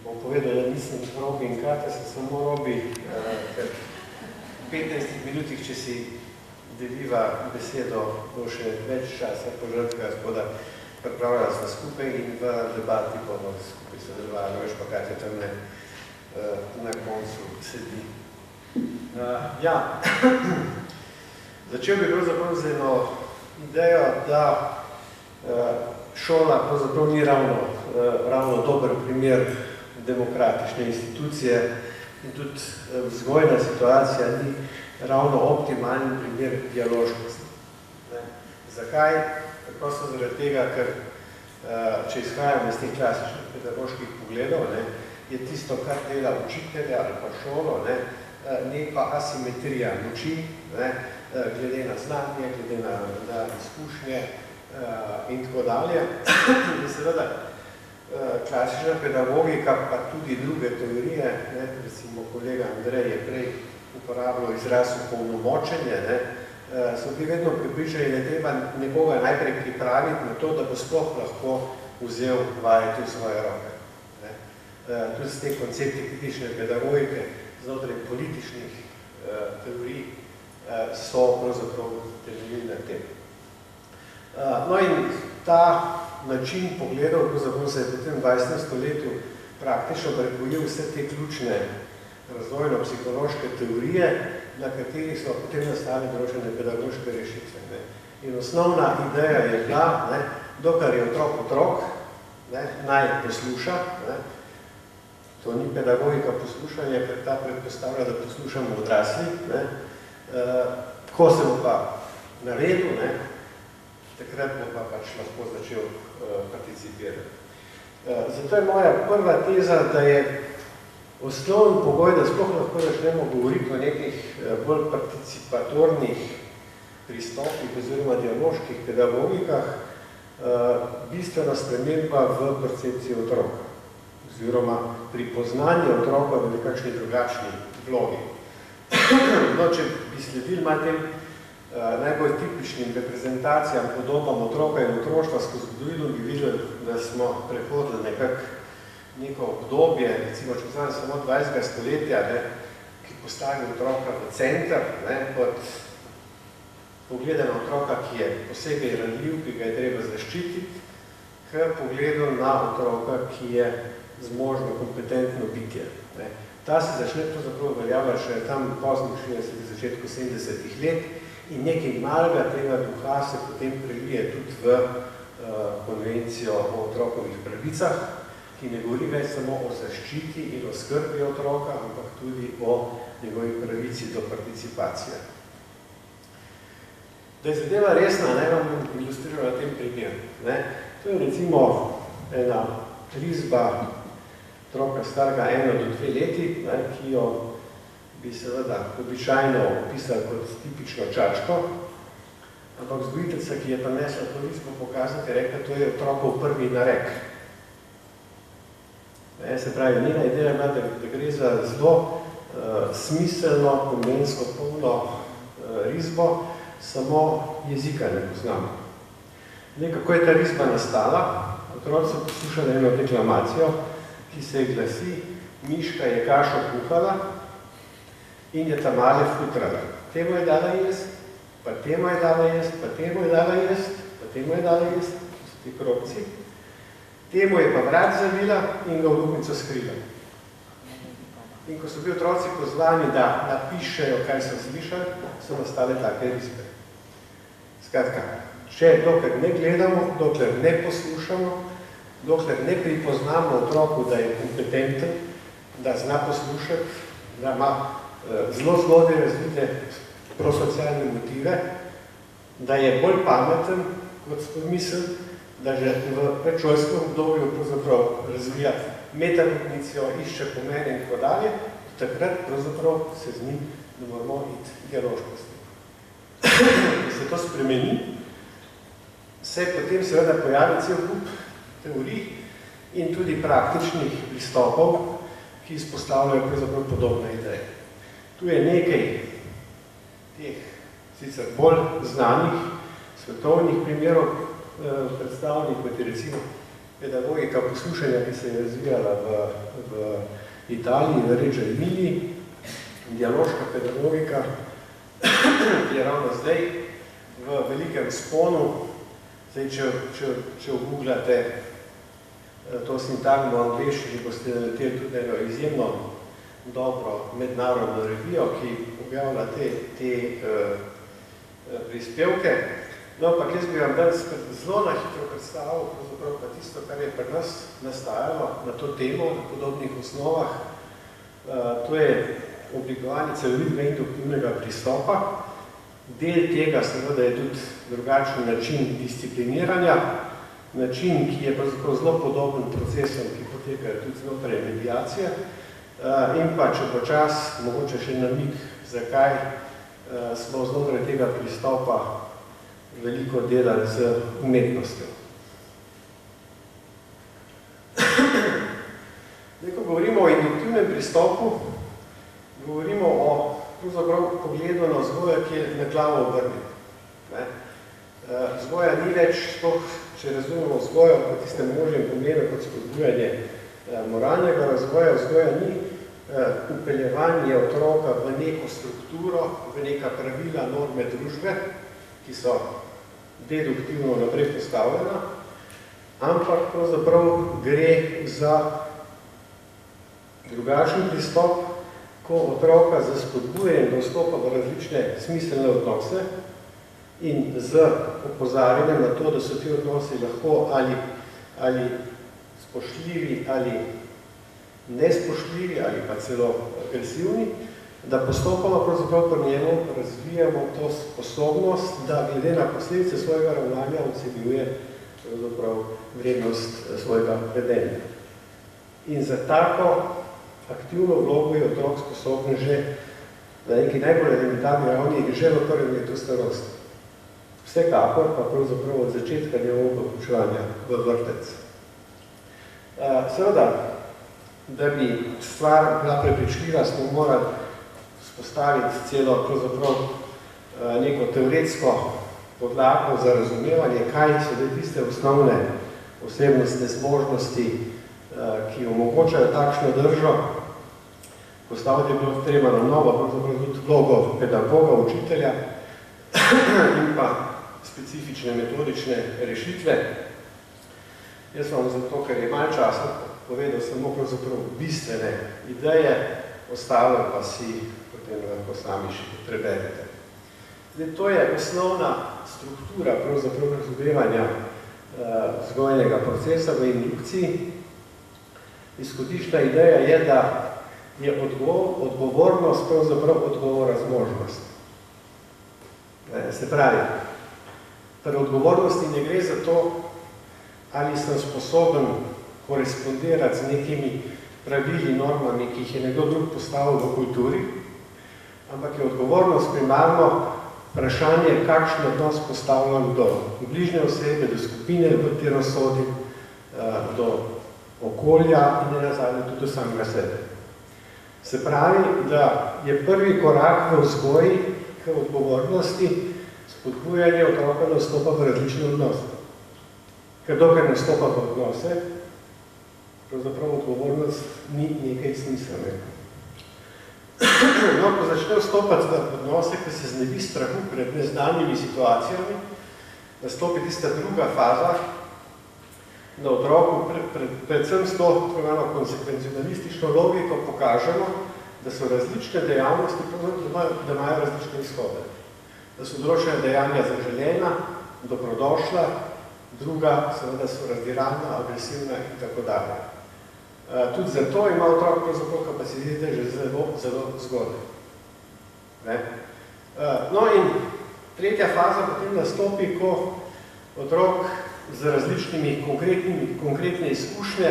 bom povedal, da nisem Robi in Kata, sem samo Robi, ker v 15 minutih, če si deliva besedo, bo še več časa požrtka, gospoda pripravljala sva skupaj in v debati bomo skupaj sodelovali, veš pa Katja tam na koncu sedi. Ja, začel bi pravzaprav z eno idejo, da šola pravzaprav ni ravno dober primer demokratične institucije in tudi vzgojna situacija ni ravno optimalni primer dialoškosti. Zakaj? Prosto zaradi tega, ker če izhajamo iz teh klasičnih pedagoških pogledov, je tisto, kar dela učitelja ali pa šolo, neka asimetrija moči, glede na znanje, glede na izkušnje in tako dalje. In seveda klasična pedagogika, pa tudi druge teorije, recimo kolega Andrej je prej uporabljal izraz opolnomočenje, so bili vedno pripričani, da treba nekoga najprej pripraviti na to, da bo sploh lahko vzel vajeti v svoje roke. Tudi z te koncepti kritične pedagogike znotraj političnih teorij so pravzaprav temeljili na tem. No in ta način pogledov, pravzaprav se je potem v 20. stoletju praktično prebojil vse te ključne razvojno-psihološke teorije, na katerih so potem nastale določene pedagoške rešitve. In osnovna ideja je bila, dokler je otrok, naj posluša, to ni pedagogika poslušanja, ker ta predpostavlja, da poslušamo odrasli, ko se bo pa naredil, takrat bo pa pač lahko začel participirati. Zato je moja prva teza, da je osnovni pogoj, da sploh lahko začnemo govoriti o nekih bolj participatornih pristopih oziroma dialoških pedagogikah, bistvena sprememba v percepciji otroka oziroma pripoznanje otroka v nekakšni drugačni vlogi. No, če bi sledili malo tem najbolj tipičnim reprezentacijam, podobam otroka in otroštva skozi zgodovino, bi videli, da smo prehodili neko obdobje, recimo če vzamem samo 20. stoletja, ki postavi otroka v center, pod pogledom na otroka, ki je posebej ranljiv, ki ga je treba zaščititi, k pogledu na otroka, ki je zmožno, kompetentno bitje. Ta se začne pravzaprav uveljavljati še tam poznih 60. začetku 70. let in nekaj malega tega duha se potem prelije tudi v konvencijo o otrokovih pravicah, ki ne govori več samo o zaščiti in o skrbi otroka, ampak tudi o njegovi pravici do participacije. Da je zadeva resna, vam bom ilustriral na tem primeru. To je recimo ena risba otroka starega 1 do 2 leti, ki jo bi seveda običajno opisali kot tipično čačko, ampak vzgojiteljica, ki je prinesla to risbo pokazati, je rekla, to je otrokov prvi narek. Se pravi, njena ideja je, da gre za zelo smiselno, pomensko polno risbo, samo jezika ne poznamo. Kako je ta risba nastala? Otroci so poslušali eno deklamacijo, ki se glasi, miška je kašo kuhala in je tamale futrala. Temu je dala jest, pa temu je dala jest, pa temu je dala jest, pa temu je dala jest, to so ti krobci. Temu je pa vrat zavila in ga v luknico skrila. In ko so bili otroci pozvani, da napišejo, kaj so slišali, so nastale take risbe. Skratka, dokler ne gledamo, dokler ne poslušamo, dokler ne pripoznamo otroku, da je kompetenten, da zna poslušati, da ima zelo zgodaj razvite prosocialne motive, da je bolj pameten, kot smo mislili, da že v predšolskem obdobju pravzaprav razvija metakognicijo, išče pomene in tako dalje, takrat pravzaprav se z njim ne moramo iti dialoškosti. Da se to spremeni, se potem seveda pojavi cel kup teorij in tudi praktičnih pristopov, ki izpostavljajo pravzaprav podobne ideje. Tu je nekaj teh sicer bolj znanih svetovnih primerov predstavljenih, kot je recimo pedagogika poslušanja, ki se je razvijala v Italiji, v Reggio Emiliji, dialoška pedagogika, ki je ravno zdaj v velikem sponu. Zdaj, če vgooglate to sintagmo v angleščini, boste naleteli tudi eno izjemno dobro mednarodno revijo, ki objavlja te prispevke. No, ampak jaz bi vam danes zelo na hitro predstavil, pravzaprav pa tisto, kar je pri nas nastajalo na to temo, na podobnih osnovah. To je oblikovanje celovitega induktivnega pristopa. Del tega seveda je tudi drugačen način discipliniranja, način, ki je pravzaprav zelo podoben procesom, ki potekajo tudi znotraj mediacije, in pa če počas, mogoče še namig, zakaj smo znotraj tega pristopa veliko delali z umetnostjo. Ko govorimo o induktivnem pristopu, govorimo o pogledu na vzgojo, ki je na glavo obrnjen. Vzgoja ni več, če razumemo vzgojo po tistem možnem pomenu kot spodbujanje moralnega razvoja, vzgoja ni upeljevanje otroka v neko strukturo, v neka pravila, norme družbe, ki so deduktivno naprej postavljena, ampak pravzaprav gre za drugačen pristop, ko otroka za spodbujanje dostopa v različne smiselne odnose in z opozarjanjem na to, da so ti odnosi lahko ali spoštljivi ali nespoštljivi ali pa celo agresivni, da postopoma pravzaprav pri njemu razvijamo to sposobnost, da glede na posledice svojega ravnanja ocenjuje pravzaprav vrednost svojega vedenja. In za tako aktivno vlogo je otrok sposoben že na neki najbolj elementarni ravni že v prvem letu starosti. Vsekakor pa pravzaprav od začetka njegovega vključevanja v vrtec. Seveda, da bi stvar bila prepričljiva, smo morali spostaviti celo pravzaprav neko teoretsko podlago za razumevanje, kaj so tiste osnovne osebnostne zmožnosti, ki omogočajo takšno držo. Postaviti je bilo treba na novo, pravzaprav tudi vlogo pedagoga, učitelja in pa specifične metodične rešitve. Jaz vam zato, ker je malo časa povedal samo pravzaprav bistvene ideje, ostalo pa si potem lahko sami še preberete. Zdaj, to je osnovna struktura pravzaprav razumevanja vzgojnega procesa v indukciji. Izhodišna ideja je, da je odgovornost pravzaprav odgovora zmožnost. Se pravi, pri odgovornosti ne gre za to, ali sem sposoben korespondirati z nekimi pravili, normami, ki jih je nekdo drug postavil v kulturi, ampak je odgovornost primarno vprašanje, kakšen odnos postavljam do bližnje osebe, do skupine, v katero sodim, do okolja in nenazadnje tudi do samega sebe. Se pravi, da je prvi korak v vzgoji k odgovornosti spodbujanje otroka na vstopa v različne odnose. Ker dokaj ne vstopa v odnose, pravzaprav odgovornost ni nekaj smiselnega. No, ko začne vstopati v odnose, ko se znebi strahu pred neznanimi situacijami, nastopi tista druga faza, na otroku predvsem s to konsekvencionalistično logiko pokažemo, da so različne dejavnosti, da imajo različne izhode. Da so določene dejanja zaželena, dobrodošla, druga seveda so razdirana, agresivna in tako dalje. Tudi zato ima otrok pravzaprav kapacitete že zelo zgodaj. No in tretja faza potem nastopi, ko otrok z različnimi konkretne izkušnje,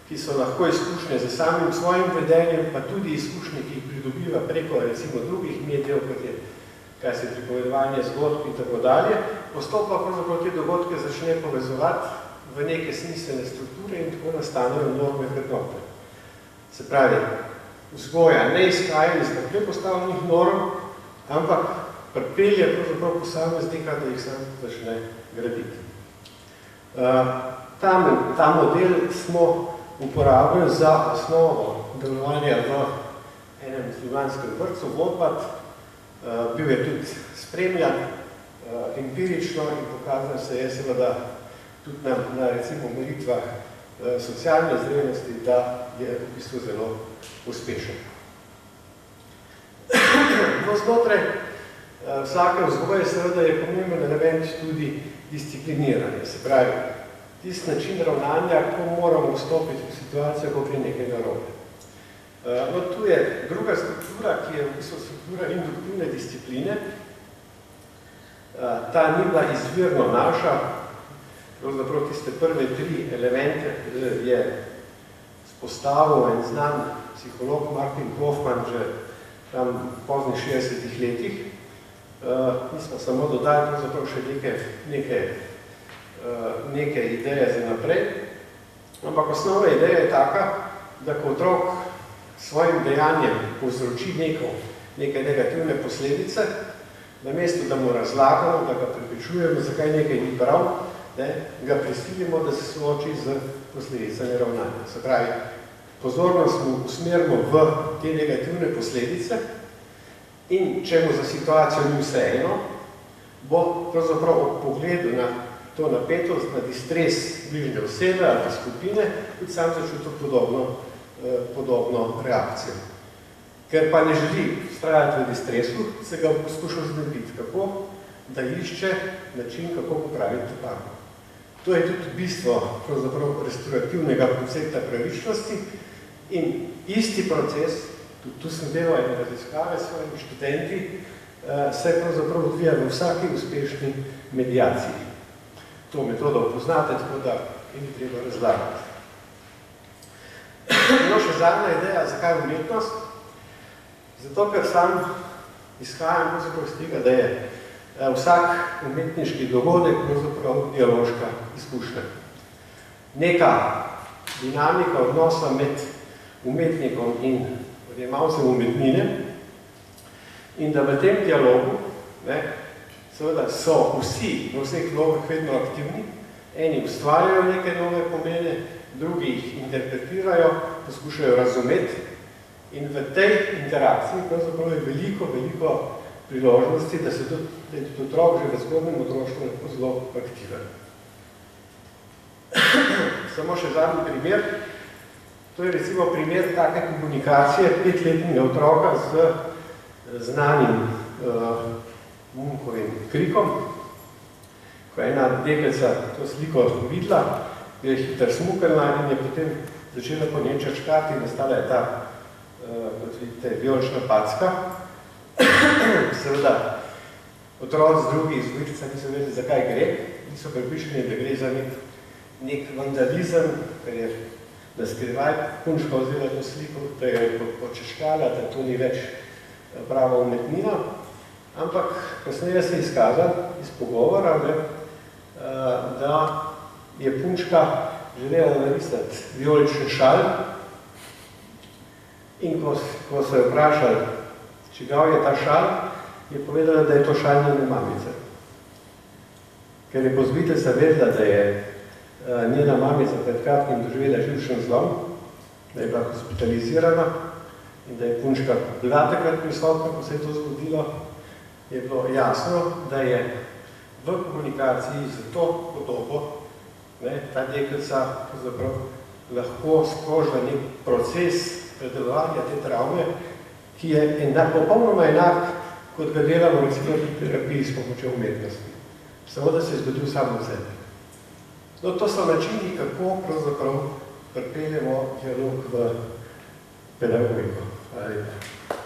ki so lahko izkušnje z samim svojim vedenjem, pa tudi izkušnje, ki jih pridobiva preko recimo drugih medijev, kot je kaj se pripovedovanje zgodb in tako dalje, postopoma pravzaprav te dogodke začne povezovati v neke smiselne strukture in tako nastanejo norme vrednote. Se pravi, vzgoja ne izhaja iz tako postavljenih norm, ampak pripelje pravzaprav posameznika, da jih sam začne graditi. Ta model smo uporabili za osnovo delovanja v enem muslimanskem vrtcu, Vodpad. Bil je tudi spremljan empirično in pokazal se je seveda tudi na recimo meritvah socialne zrelosti, da je v bistvu zelo uspešen. Znotraj vsake vzgoje seveda je pomemben element tudi discipliniranje, se pravi, tisti način ravnanja, ko moramo vstopiti v situacijo, ko gre nekaj narobe. No, tu je druga struktura, ki je v bistvu struktura induktivne discipline. Ta ni bila izvirno naša, pravzaprav tiste prve tri elemente je spostavil en znan psiholog Martin Hofmann že tam v poznih 60-ih letih. Mi smo samo dodali pravzaprav še neke ideje za naprej. Ampak osnovna ideja je taka, da ko otrok svojim dejanjem povzroči neke negativne posledice, namesto da mu razlagamo, da ga prepričujemo, zakaj nekaj ni prav, ga prisilimo, da se sooči z posledicami ravnanja. Se pravi, pozornost mu usmerimo v te negativne posledice in če mu za situacijo ni vseeno, bo pravzaprav ob pogledu na to napetost, na distres bližnje osebe ali skupine, tudi sam začutil podobno reakcijo. Ker pa ne želi vztrajati v distresu, se ga bo skušal znebiti. Kako? Da išče način, kako popraviti napako. To je tudi bistvo pravzaprav restaurativnega koncepta pravičnosti in isti proces, tu sem delal ene raziskave s svojimi študenti, se pravzaprav odvija v vsaki uspešni medijaciji. To metodo poznate, tako da ni treba razlagati. No, še zadnja ideja, zakaj umetnost? Zato, ker sam izhajam pravzaprav iz tega, da je vsak umetniški dogodek pravzaprav dialoška izkušnja. Neka dinamika odnosa med umetnikom in odjemalcem umetnine in da v tem dialogu seveda so vsi v vseh vlogah vedno aktivni, eni ustvarjajo neke nove pomene, drugi jih interpretirajo, poskušajo razumeti in v tej interakciji pravzaprav je veliko priložnosti, da se tudi otrok že v zgodnem otroštvu lahko zelo aktiven. Samo še zadnji primer. To je recimo primer take komunikacije 5-letnega otroka z znanim Munkovim krikom. Ko je ena deklica to sliko videla, je hitro smukala in je potem začela po njej čačkati in nastala je ta, kot vidite, vijolična packa. Seveda, otroci drugi iz ulica niso vedeli, zakaj gre. Niso prepričani, da gre za nek vandalizem, ker je na skrivaj punčka vzela to sliko, da je počeškala, da to ni več prava umetnina. Ampak kasneje se je izkazalo iz pogovora, da je punčka želela narisati vijolični šal in ko so jo vprašali, čigav je ta šal, je povedala, da je to šal njene mamice. Ker je pozbiteljica vedela, da je njena mamica pred kratkim doživela živčen zlom, da je bila hospitalizirana in da je punčka bila takrat prisotna, ko se je to zgodilo, je bilo jasno, da je v komunikaciji z to podobo ta deklica lahko sprožila nek proces predelovanja te travme, ki je popolnoma enak, kot ga delamo recimo v terapiji s pomočjo umetnosti. Samo da se je zgodil samo v sebi. No, to so načini, kako pravzaprav pripeljemo dialog v pedagogiko. Hvala lepa.